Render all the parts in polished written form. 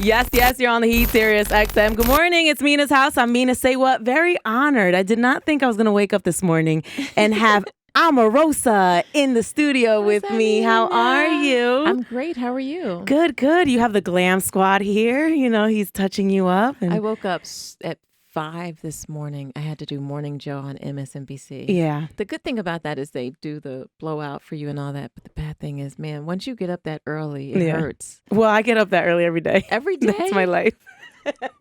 Yes, you're on the Heat, SiriusXM. Good morning, it's Mina's house. I'm Mina SayWhat. Very honored. I did not think I was going to wake up this morning and have Omarosa in the studio with me. How are you? I'm great. How are you? Good. You have the glam squad here. You know, he's touching you up. And I woke up at 5 this morning. I had to do Morning Joe on MSNBC. Yeah. The good thing about that is they do the blowout for you and all that. But the bad thing is, man, once you get up that early, it hurts. Well, I get up that early every day. Every day? That's my life.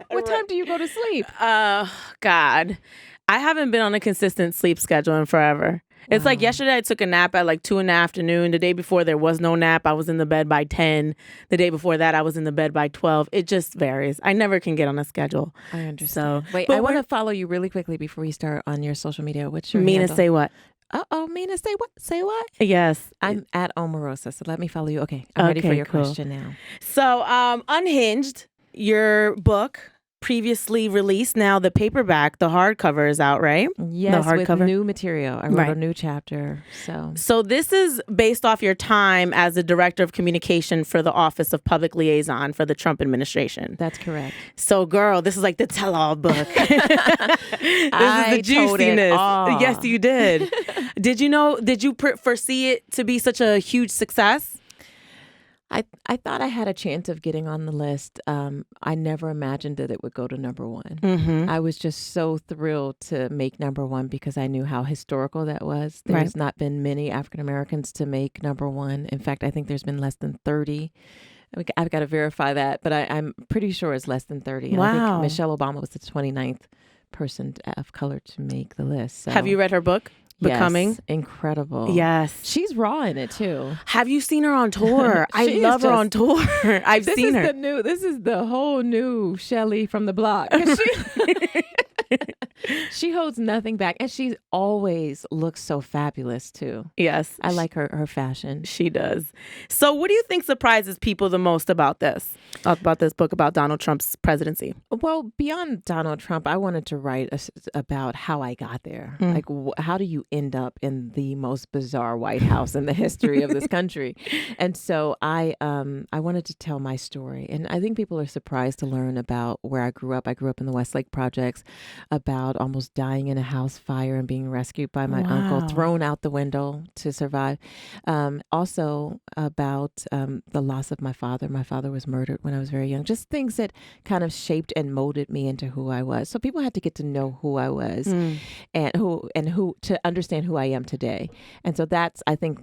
What time do you go to sleep? God. I haven't been on a consistent sleep schedule in forever. It's like yesterday I took a nap at like 2 in the afternoon. The day before there was no nap. I was in the bed by 10. The day before that I was in the bed by 12. It just varies. I never can get on a schedule. I understand. So, wait, I want to follow you really quickly before we start on your social media. What's your Mina handle? SayWhat. Mina SayWhat? Say what? Yes. I'm at Omarosa, so let me follow you. Okay, I'm ready for your question now. So, Unhinged, your book, previously released. Now the paperback, the hardcover is out, right? Yes, the with new material. I wrote a new chapter. So this is based off your time as the director of communication for the Office of Public Liaison for the Trump administration. That's correct. So, girl, this is like the tell-all book. This is the juiciness. Yes, you did. Did you foresee it to be such a huge success? I thought I had a chance of getting on the list. I never imagined that it would go to number one. Mm-hmm. I was just so thrilled to make number one because I knew how historical that was. There's not been many African Americans to make number one. In fact, I think there's been less than 30. I've got to verify that, but I'm pretty sure it's less than 30. And I think Michelle Obama was the 29th person of color to make the list. So. Have you read her book? Becoming? Yes, incredible. Yes. She's raw in it too. Have you seen her on tour? I love her on tour. I've seen her. This is the whole new Shelly from the block. She holds nothing back. And she always looks so fabulous too. Yes. I like her fashion. She does. So what do you think surprises people the most about this book about Donald Trump's presidency? Well, beyond Donald Trump, I wanted to write about how I got there. Like, how do you end up in the most bizarre White House in the history of this country? And so I wanted to tell my story. And I think people are surprised to learn about where I grew up. I grew up in the Westlake Projects, about almost dying in a house fire and being rescued by my uncle, thrown out the window to survive. Also about the loss of my father. My father was murdered when I was very young. Just things that kind of shaped and molded me into who I was. So people had to get to know who I was and who to understand who I am today. And so that's, I think,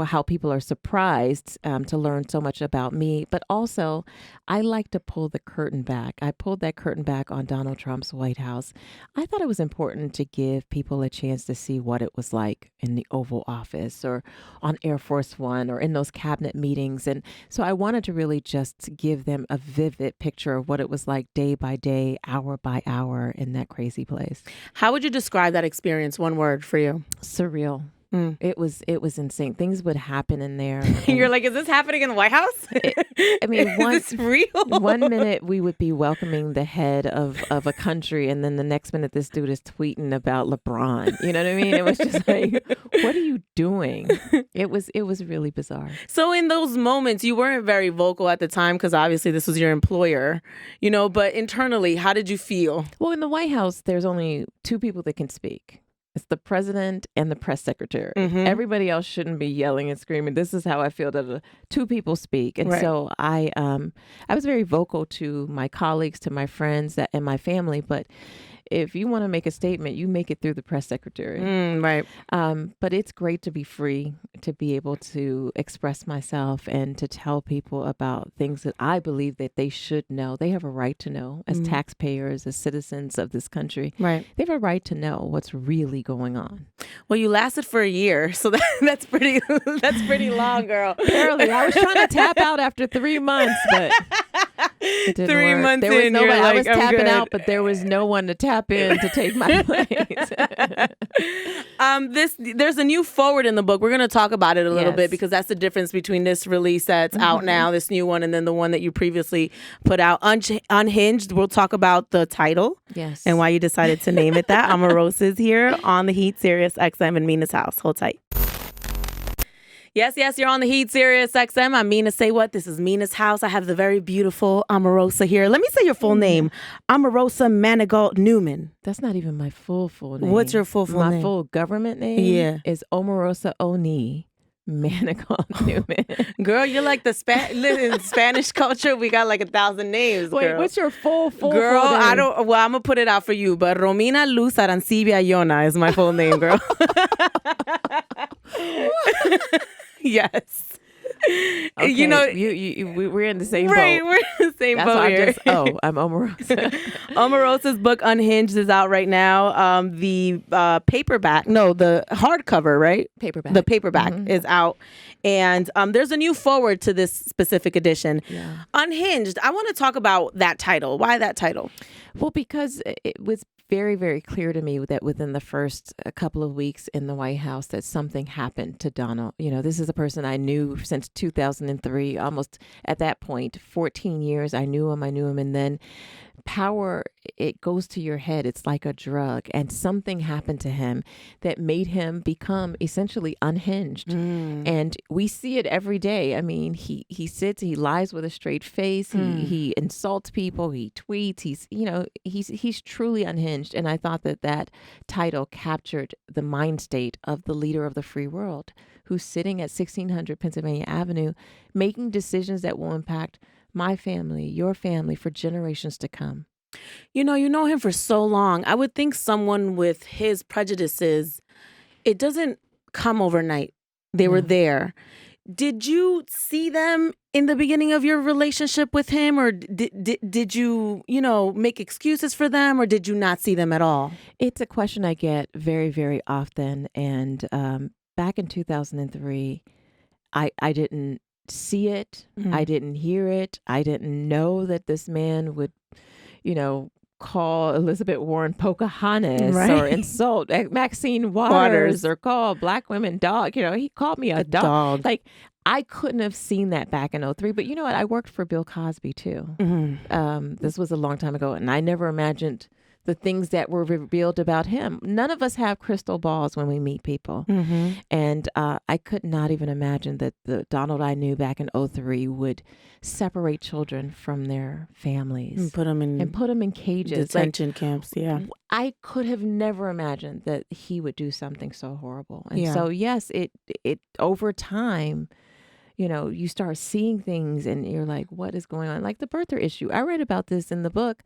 how people are surprised to learn so much about me. But also, I like to pull the curtain back. I pulled that curtain back on Donald Trump's White House. I thought it was important to give people a chance to see what it was like in the Oval Office or on Air Force One or in those cabinet meetings. And so I wanted to really just give them a vivid picture of what it was like day by day, hour by hour in that crazy place. How would you describe that experience? One word for you. Surreal. It was insane. Things would happen in there. You're like, is this happening in the White House? I mean, is this real? 1 minute we would be welcoming the head of a country, and then the next minute this dude is tweeting about LeBron. You know what I mean? It was just like, what are you doing? It was really bizarre. So in those moments, you weren't very vocal at the time because obviously this was your employer, but internally, how did you feel? Well, in the White House, there's only two people that can speak. It's the president and the press secretary. Everybody else shouldn't be yelling and screaming. This is how I feel that two people speak. And so I was very vocal to my colleagues, to my friends and my family. But if you want to make a statement, you make it through the press secretary. Right. But it's great to be free, to be able to express myself and to tell people about things that I believe that they should know. They have a right to know as taxpayers, as citizens of this country. Right. They have a right to know what's really going on. Well, you lasted for a year, so that's pretty long, girl. Barely. I was trying to tap out after 3 months, but it didn't 3 work. months There was in, nobody. you're like, I was I'm tapping good. out, but there was no one to tap in to take my place. There's a new forward in the book. We're going to talk about it a little Yes. bit because that's the difference between this release that's out now, this new one, and then the one that you previously put out, Unhinged. We'll talk about the title and why you decided to name it that. Omarosa is here on the Heat, SiriusXM, and Mina's house. Hold tight. Yes, you're on the Heat, SiriusXM. I'm Mina SayWhat. This is Mina's house. I have the very beautiful Omarosa here. Let me say your full name. Omarosa Mina Newman. That's not even my full name. What's your full name? My full government name is Omarosa Mina Newman. Girl, you're like the in Spanish culture. We got like 1,000 names. Girl. Wait, what's your full girl? Full name? I don't. Well, I'm gonna put it out for you. But Romina Luz Arancibia Yona is my full name, girl. Yes. Okay, you know, we're in the same boat. Right, we're in the same boat here. I'm Omarosa. Omarosa's book Unhinged is out right now. The paperback, no, the hardcover, right? Paperback. The paperback is out. And there's a new foreword to this specific edition. Yeah. Unhinged. I want to talk about that title. Why that title? Well, because it was very, very clear to me that within the first couple of weeks in the White House that something happened to Donald. You know, this is a person I knew since 2003, almost at that point, 14 years. I knew him. And then power, it goes to your head. It's like a drug. And something happened to him that made him become essentially unhinged. And we see it every day. I mean, he sits, he lies with a straight face. He insults people. He tweets. He's truly unhinged. And I thought that title captured the mind state of the leader of the free world, who's sitting at 1600 Pennsylvania Avenue, making decisions that will impact my family, your family, for generations to come. You know him for so long. I would think someone with his prejudices, it doesn't come overnight. They were there. Did you see them in the beginning of your relationship with him, or did you, make excuses for them, or did you not see them at all? It's a question I get very, very often. And back in 2003, I didn't see it. I didn't hear it. I didn't know that this man would, call Elizabeth Warren Pocahontas or insult Maxine Waters or call black women dog. He called me a dog. Like, I couldn't have seen that back in 2003. But you know what? I worked for Bill Cosby too. This was a long time ago, and I never imagined the things that were revealed about him. None of us have crystal balls when we meet people. And I could not even imagine that the Donald I knew back in 2003 would separate children from their families. And put them in cages. Detention camps, yeah. I could have never imagined that he would do something so horrible. And so, yes, it over time, you start seeing things and you're like, what is going on? Like the birther issue. I read about this in the book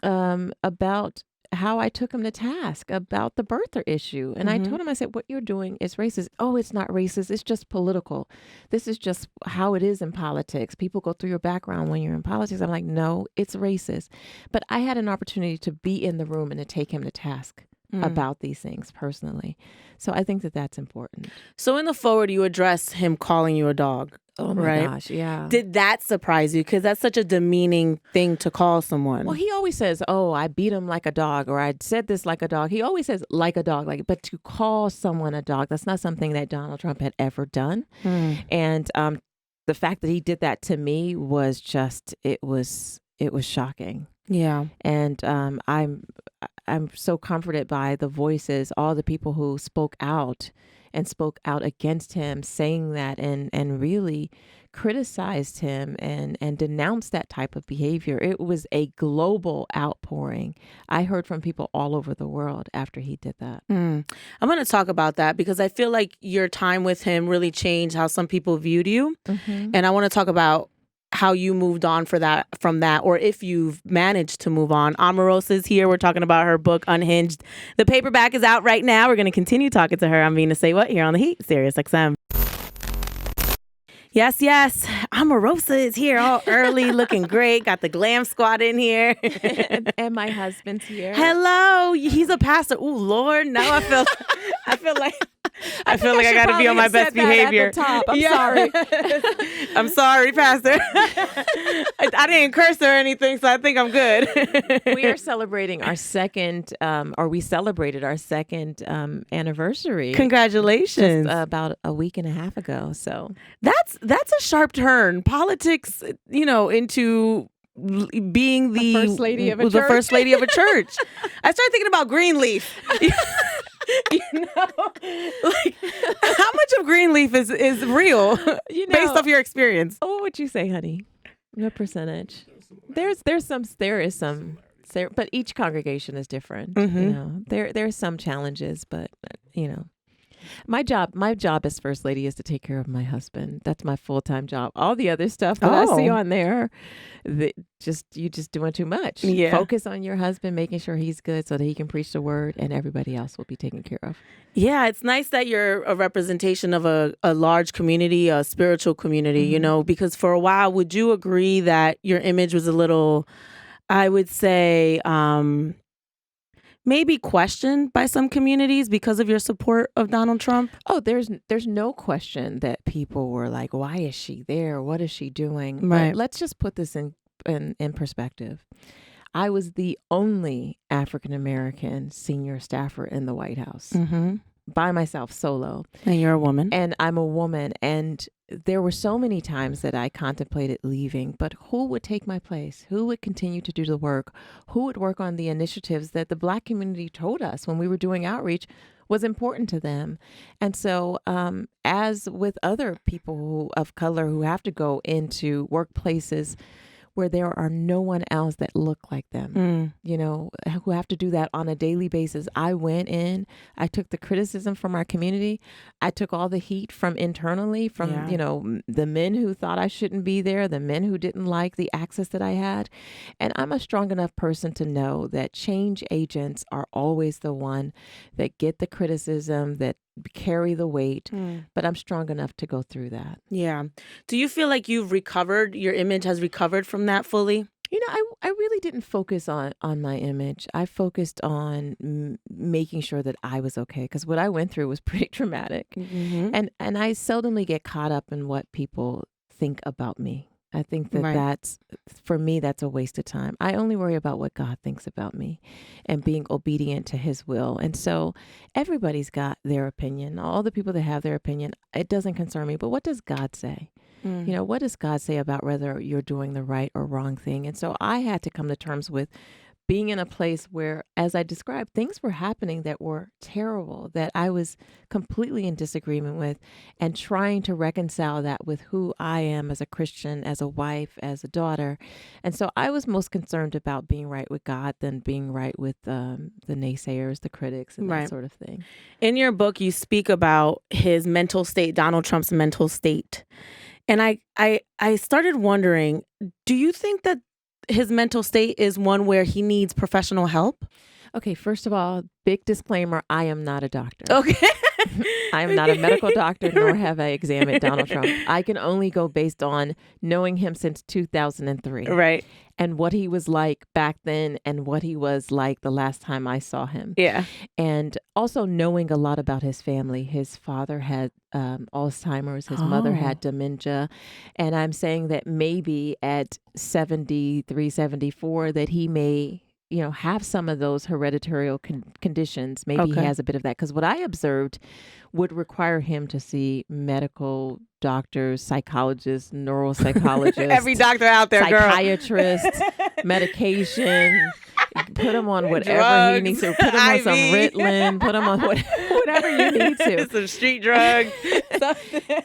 about how I took him to task about the birther issue. And I told him, I said, what you're doing is racist. Oh, it's not racist. It's just political. This is just how it is in politics. People go through your background when you're in politics. I'm like, no, it's racist. But I had an opportunity to be in the room and to take him to task about these things personally. So I think that that's important. So in the forward, you address him calling you a dog. Oh my gosh, yeah. Did that surprise you? Because that's such a demeaning thing to call someone. Well, he always says, oh, I beat him like a dog, or I said this like a dog. He always says like a dog, but to call someone a dog, that's not something that Donald Trump had ever done. And the fact that he did that to me was just, it was shocking. Yeah. And I'm so comforted by the voices, all the people who spoke out against him, saying that and really criticized him and denounced that type of behavior. It was a global outpouring. I heard from people all over the world after he did that. I'm going to talk about that because I feel like your time with him really changed how some people viewed you. And I want to talk about how you moved on from that, or if you've managed to move on. Omarosa is here. We're talking about her book, Unhinged. The paperback is out right now. We're going to continue talking to her. I'm Mina SayWhat here on The Heat, SiriusXM. Yes. Omarosa is here all early, looking great. Got the glam squad in here. And my husband's here. Hello. He's a pastor. Ooh, Lord. Now I feel like I got to be on my best behavior. At the top. I'm sorry. I'm sorry, Pastor. I didn't curse or anything, so I think I'm good. We are celebrating our second, we celebrated our second anniversary. Congratulations! Just about a week and a half ago. So that's a sharp turn. Politics, into being the first lady of a church. The first lady of a church. I started thinking about Greenleaf. Like how much of Greenleaf is real based off your experience? What would you say, honey? What percentage? There is some, but each congregation is different. There's some challenges, but my job as first lady is to take care of my husband. That's my full-time job. All the other stuff that I see on there, you just doing too much. Yeah. Focus on your husband, making sure he's good so that he can preach the word, and everybody else will be taken care of. Yeah, it's nice that you're a representation of a large community, a spiritual community, because for a while, would you agree that your image was a little, I would say, maybe questioned by some communities because of your support of Donald Trump? Oh, there's no question that people were like, why is she there? What is she doing? Right. But let's just put this in perspective. I was the only African-American senior staffer in the White House by myself, solo. And you're a woman. And I'm a woman. And there were so many times that I contemplated leaving, but who would take my place? Who would continue to do the work? Who would work on the initiatives that the Black community told us when we were doing outreach was important to them? And so as with other people of color who have to go into workplaces where there are no one else that look like them, who have to do that on a daily basis. I went in, I took the criticism from our community. I took all the heat from internally, from, the men who thought I shouldn't be there, the men who didn't like the access that I had. And I'm a strong enough person to know that change agents are always the one that get the criticism, that carry the weight, but I'm strong enough to go through that. Yeah. Do you feel like your image has recovered from that fully? I really didn't focus on my image. I focused on making sure that I was okay, because what I went through was pretty traumatic. And I seldomly get caught up in what people think about me. I think that for me, that's a waste of time. I only worry about what God thinks about me and being obedient to his will. And so everybody's got their opinion. All the people that have their opinion, it doesn't concern me. But what does God say? What does God say about whether you're doing the right or wrong thing? And so I had to come to terms with being in a place where, as I described, things were happening that were terrible, that I was completely in disagreement with, and trying to reconcile that with who I am as a Christian, as a wife, as a daughter. And so I was most concerned about being right with God than being right with the naysayers, the critics, and that sort of thing. In your book, you speak about his mental state, Donald Trump's mental state. And I started wondering, do you think that his mental state is one where he needs professional help? Okay, first of all, big disclaimer, I am not a doctor. Okay. I am not a medical doctor, nor have I examined Donald Trump. I can only go based on knowing him since 2003. Right. And what he was like back then and what he was like the last time I saw him. Yeah. And also knowing a lot about his family. His father had Alzheimer's. His mother had dementia. And I'm saying that maybe at 73, 74, that he may have some of those hereditary conditions. Maybe he has a bit of that. Because what I observed would require him to see medical doctors, psychologists, neuropsychologists. Every doctor out there, psychiatrists, medication. Put him on whatever drugs, he needs to. Put him on some Ritalin. Put him on whatever you need to. Some street drugs.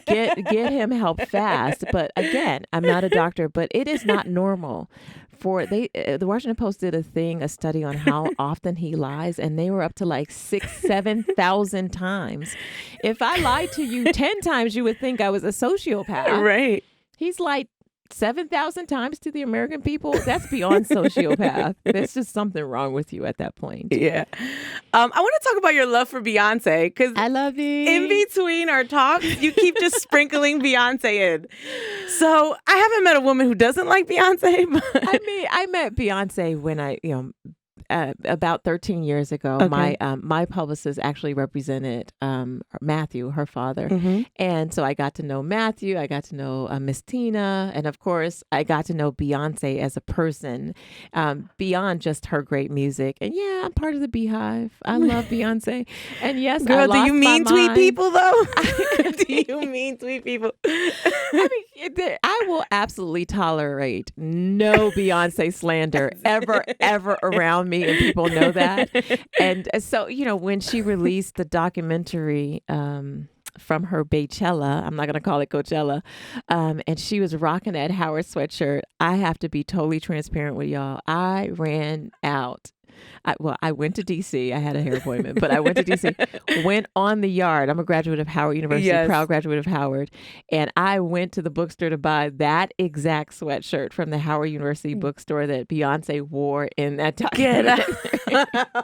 Get him help fast. But again, I'm not a doctor, but it is not normal. The Washington Post did a study on how often he lies, and they were up to like 7,000 times. If I lied to you 10 times, you would think I was a sociopath. Right. He's lied 7,000 times to the American people. That's beyond sociopath. There's just something wrong with you at that point. Yeah. I want to talk about your love for Beyonce, because I love you. In between our talks, you keep just sprinkling Beyonce in. So I haven't met a woman who doesn't like Beyonce. But I met Beyonce when about 13 years ago. Okay. My publicist actually represented Matthew, her father. And so I got to know Matthew. I got to know Miss Tina. And of course, I got to know Beyonce as a person beyond just her great music. And yeah, I'm part of the Beehive. I love Beyonce. And yes, girl, do you mean tweet people though? Do you mean tweet people? I mean, I will absolutely tolerate no Beyonce slander ever around me. me, and people know that. And so, when she released the documentary from her Baychella, I'm not going to call it Coachella, and she was rocking that Howard sweatshirt, I have to be totally transparent with y'all. I ran out. I went to D.C. I had a hair appointment, but I went to D.C., went on the yard. I'm a graduate of Howard University, proud graduate of Howard. And I went to the bookstore to buy that exact sweatshirt from the Howard University bookstore that Beyoncé wore in that documentary.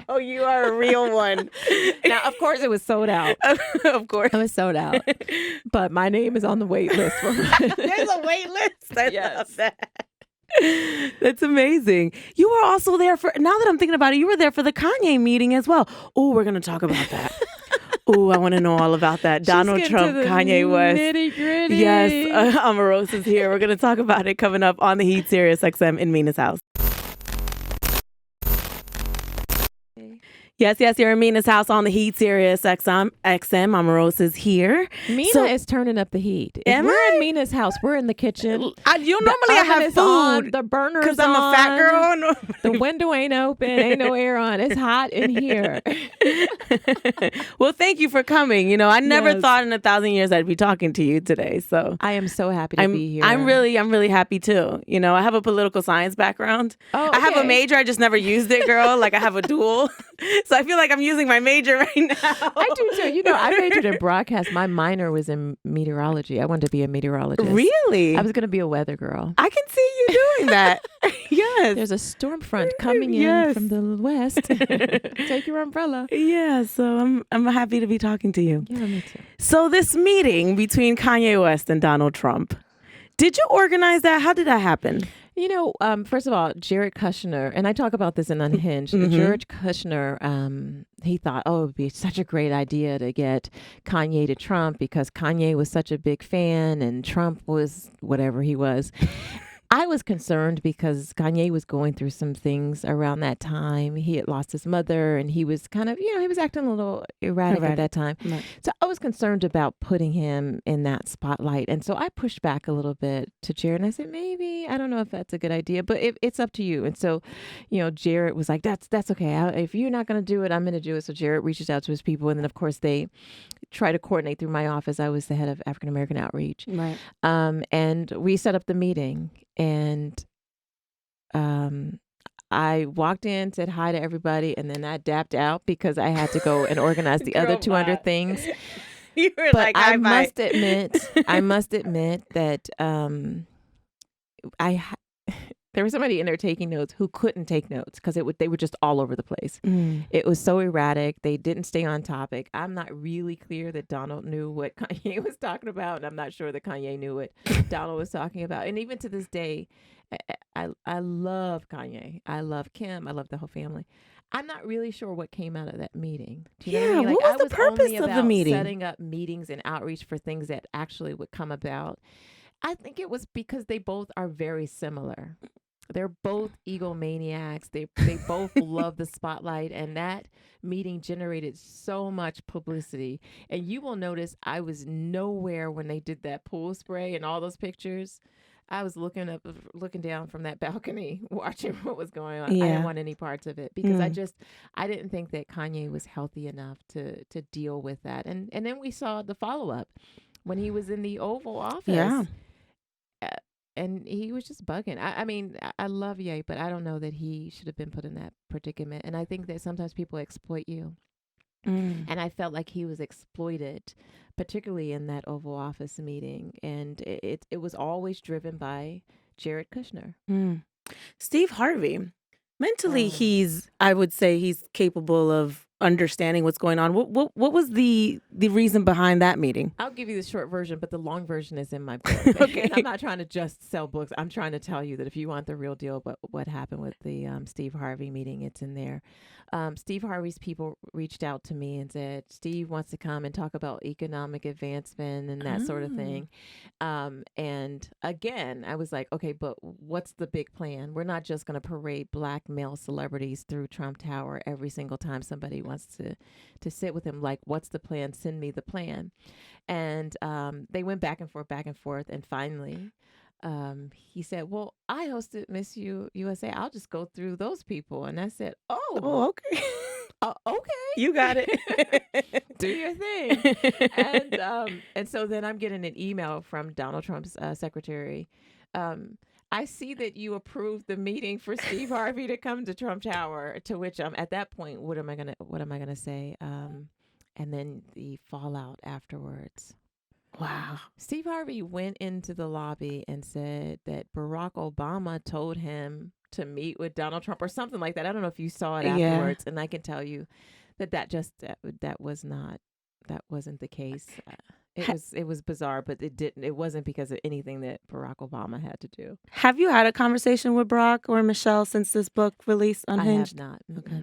Oh, you are a real one. Now, of course, it was sold out. Of course. It was sold out. But my name is on the wait list. There's a wait list. I love that. That's amazing. You were also there now that I'm thinking about it, you were there for the Kanye meeting as well. Oh, we're going to talk about that. Oh, I want to know all about that. Donald Trump, Kanye West. Nitty-gritty. Yes, Omarosa's here. We're going to talk about it coming up on the Heat SiriusXM in Mina's house. Yes, you're in Mina's house on the Heat SiriusXM. Omarosa's here. Mina is turning up the heat. If we're in Mina's house, we're in the kitchen. Normally I have food. The burner's because I'm a fat girl. The window ain't open. Ain't no air on. It's hot in here. Well, thank you for coming. I never thought in 1,000 years I'd be talking to you today. So I am so happy to be here. I'm really happy too. I have a political science background. Oh, okay. I have a major. I just never used it, girl. Like I have a dual. So I feel like I'm using my major right now. I do too. I majored in broadcast. My minor was in meteorology. I wanted to be a meteorologist. Really? I was going to be a weather girl. I can see you doing that. Yes. There's a storm front coming in from the west. Take your umbrella. Yeah, so I'm happy to be talking to you. Yeah, me too. So this meeting between Kanye West and Donald Trump, did you organize that? How did that happen? First of all, Jared Kushner, and I talk about this in Unhinged, Jared Kushner, he thought, it would be such a great idea to get Kanye to Trump because Kanye was such a big fan and Trump was whatever he was. I was concerned because Kanye was going through some things around that time. He had lost his mother and he was kind of, he was acting a little erratic at that time. Right. So I was concerned about putting him in that spotlight. And so I pushed back a little bit to Jared and I said, maybe, I don't know if that's a good idea, but it's up to you. And so, Jared was like, that's okay. If you're not going to do it, I'm going to do it. So Jared reaches out to his people. And then of course they try to coordinate through my office. I was the head of African American outreach. Right. And we set up the meeting. And I walked in, said hi to everybody, and then I dapped out because I had to go and organize the other 200 things. You were but like, I must admit that there was somebody in there taking notes who couldn't take notes because they were just all over the place. It was so erratic. They didn't stay on topic. I'm not really clear that Donald knew what Kanye was talking about, and I'm not sure that Kanye knew what Donald was talking about. And even to this day, I love Kanye. I love Kim. I love the whole family. I'm not really sure what came out of that meeting. Do you know what I mean? What was the purpose of the meeting? Setting up meetings and outreach for things that actually would come about. I think it was because they both are very similar. They're both egomaniacs. They both love the spotlight. And that meeting generated so much publicity. And you will notice I was nowhere when they did that pool spray and all those pictures. I was looking down from that balcony, watching what was going on. Yeah. I didn't want any parts of it because I didn't think that Kanye was healthy enough to deal with that. And then we saw the follow-up when he was in the Oval Office. Yeah. And he was just bugging. I mean, I love Ye, but I don't know that he should have been put in that predicament. And I think that sometimes people exploit you. And I felt like he was exploited, particularly in that Oval Office meeting. And it was always driven by Jared Kushner. Steve Harvey. Mentally, I would say he's capable of understanding what's going on. What was the reason behind that meeting? I'll give you the short version, but the long version is in my book. Okay. I'm not trying to just sell books. I'm trying to tell you that if you want the real deal, but what happened with the Steve Harvey meeting, it's in there. Steve Harvey's people reached out to me and said, Steve wants to come and talk about economic advancement and that sort of thing. And again, I was like, okay, but what's the big plan? We're not just going to parade black male celebrities through Trump Tower every single time somebody wants to sit with him. Like, what's the plan? Send me the plan. And they went back and forth. And finally, he said, well, I hosted Miss USA. I'll just go through those people. And I said, Oh, okay. Okay. You got it. Do your thing. And so then I'm getting an email from Donald Trump's secretary. I see that you approved the meeting for Steve Harvey to come to Trump Tower. To which at that point, what am I gonna say? And then the fallout afterwards. Wow. Steve Harvey went into the lobby and said that Barack Obama told him to meet with Donald Trump or something like that. I don't know if you saw it afterwards. And I can tell you that wasn't the case. It was bizarre, but it wasn't because of anything that Barack Obama had to do. Have you had a conversation with Barack or Michelle since this book released, Unhinged? I have not. Okay.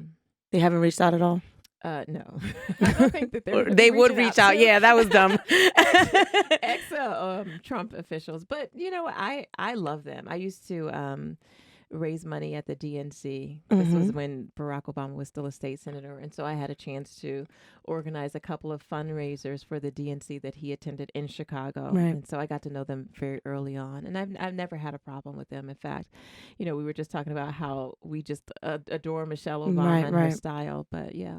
They haven't reached out at all? No. I don't think that they would reach out. Yeah, that was dumb. Trump officials. But you know, I love them. I used to raise money at the DNC. This was when Barack Obama was still a state senator. And so I had a chance to organize a couple of fundraisers for the DNC that he attended in Chicago. Right. And so I got to know them very early on. And I've never had a problem with them. In fact, you know, we were just talking about how we just adore Michelle Obama and her style. But yeah.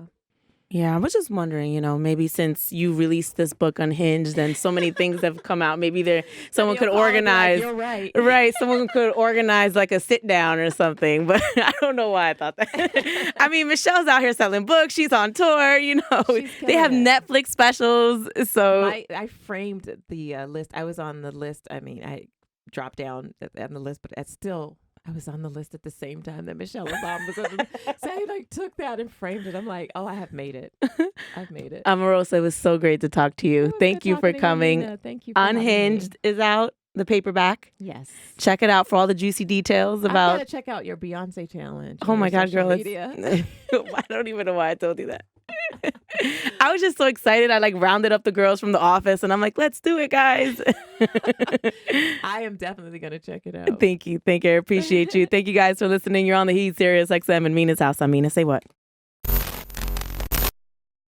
Yeah, I was just wondering, you know, maybe since you released this book Unhinged and so many things have come out, maybe someone could organize. You're right. Right. Someone could organize like a sit down or something. But I don't know why I thought that. I mean, Michelle's out here selling books. She's on tour, you know. They have Netflix specials. So I framed the list. I was on the list. I mean, I dropped down on the list, but I was on the list at the same time that Michelle Obama was on the list. So I took that and framed it. I'm like, oh, I have made it. I've made it. Omarosa, it was so great to talk to you. Thank you for coming. Thank you for Unhinged is out, the paperback. Yes. Check it out for all the juicy details about. I gotta check out your Beyonce challenge. Oh my God, girl. I don't even know why I told you that. I was just so excited. I rounded up the girls from the office and I'm like, let's do it, guys. I am definitely going to check it out. Thank you. I appreciate you. Thank you guys for listening. You're on The Heat, SiriusXM and Mina's house. I'm Mina Say What.